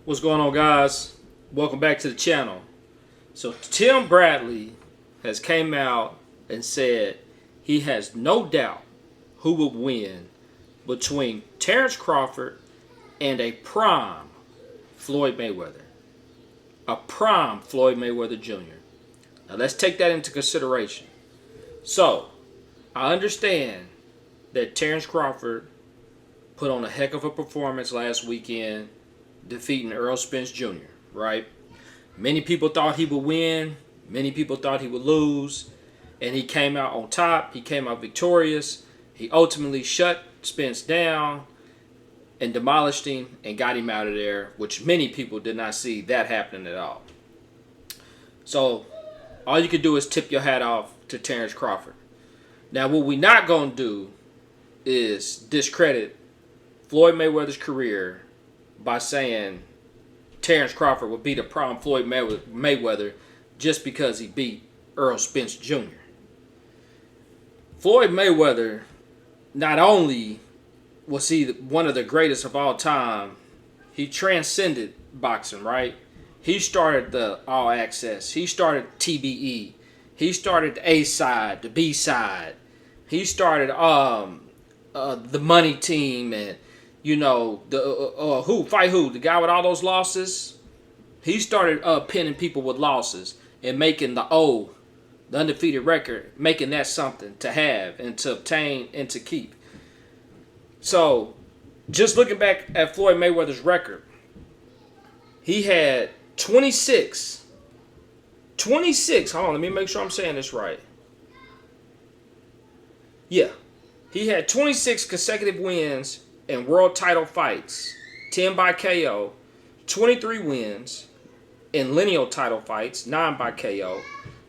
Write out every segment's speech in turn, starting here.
What's going on, guys? Welcome back to the channel. So Tim Bradley has came out and said he has no doubt who will win between Terence Crawford and a prime Floyd Mayweather. A prime Floyd Mayweather Jr. Now let's take that into consideration. So I understand that Terence Crawford put on a heck of a performance last weekend, defeating Earl Spence Jr., right? Many people thought he would win. Many people thought he would lose. And he came out on top. He came out victorious. He ultimately shut Spence down and demolished him and got him out of there, which many people did not see that happening at all. So all you can do is tip your hat off to Terence Crawford. Now, what we're not going to do is discredit Floyd Mayweather's career by saying Terence Crawford would beat a prime Floyd Mayweather just because he beat Earl Spence Jr. Floyd Mayweather, not only was he one of the greatest of all time, he transcended boxing, right? He started the All Access. He started TBE. He started the A side, the B side. He started the Money Team and the who fight who, the guy with all those losses. He started pinning people with losses and making the undefeated record, making that something to have and to obtain and to keep. So, just looking back at Floyd Mayweather's record, he had 26. Hold on, let me make sure I'm saying this right. Yeah, he had 26 consecutive wins in world title fights, 10 by KO, 23 wins in lineal title fights, 9 by KO,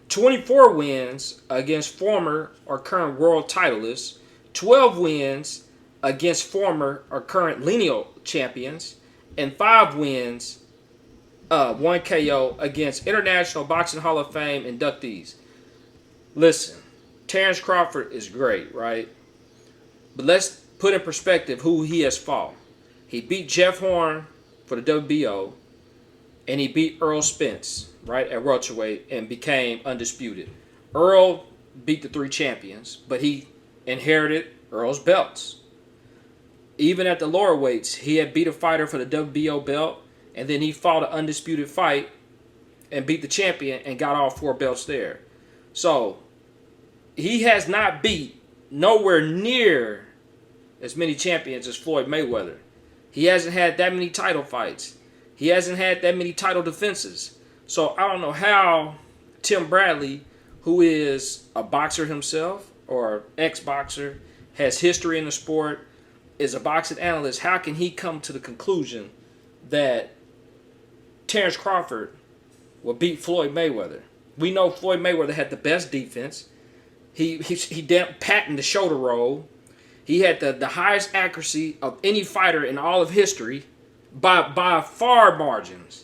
24 wins against former or current world titleists, 12 wins against former or current lineal champions, and 5 wins, 1 KO against International Boxing Hall of Fame inductees. Listen, Terence Crawford is great, right? But let's put in perspective who he has fought. He beat Jeff Horn for the WBO, and he beat Earl Spence, right, at welterweight and became undisputed. Earl beat the 3 champions, but he inherited Earl's belts. Even at the lower weights, he had beat a fighter for the WBO belt, and then he fought an undisputed fight and beat the champion and got all 4 belts there. So he has not beat nowhere near as many champions as Floyd Mayweather. He hasn't had that many title fights. He hasn't had that many title defenses. So I don't know how Tim Bradley, who is a boxer himself or ex-boxer, has history in the sport, is a boxing analyst, how can he come to the conclusion that Terence Crawford will beat Floyd Mayweather? We know Floyd Mayweather had the best defense. He patented the shoulder roll. He had the highest accuracy of any fighter in all of history by far margins.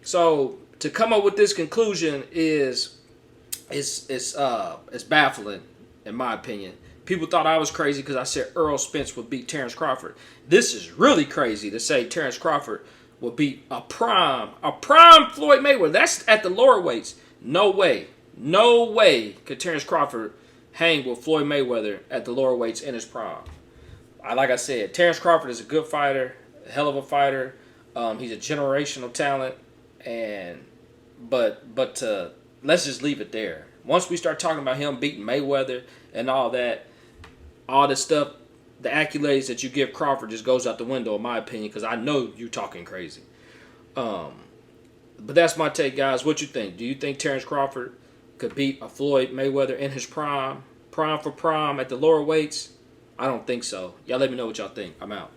So to come up with this conclusion is baffling, in my opinion. People thought I was crazy because I said Earl Spence would beat Terence Crawford. This is really crazy to say Terence Crawford will beat a prime Floyd Mayweather. That's at the lower weights. No way could Terence Crawford hang with Floyd Mayweather at the lower weights in his prime. Like I said, Terence Crawford is a good fighter, a hell of a fighter. He's a generational talent, but let's just leave it there. Once we start talking about him beating Mayweather and all that, all this stuff, the accolades that you give Crawford just goes out the window, in my opinion, because I know you're talking crazy. But that's my take, guys. What you think? Do you think Terence Crawford could beat a Floyd Mayweather in his prime for prime at the lower weights? I don't think so. Y'all let me know what y'all think. I'm out.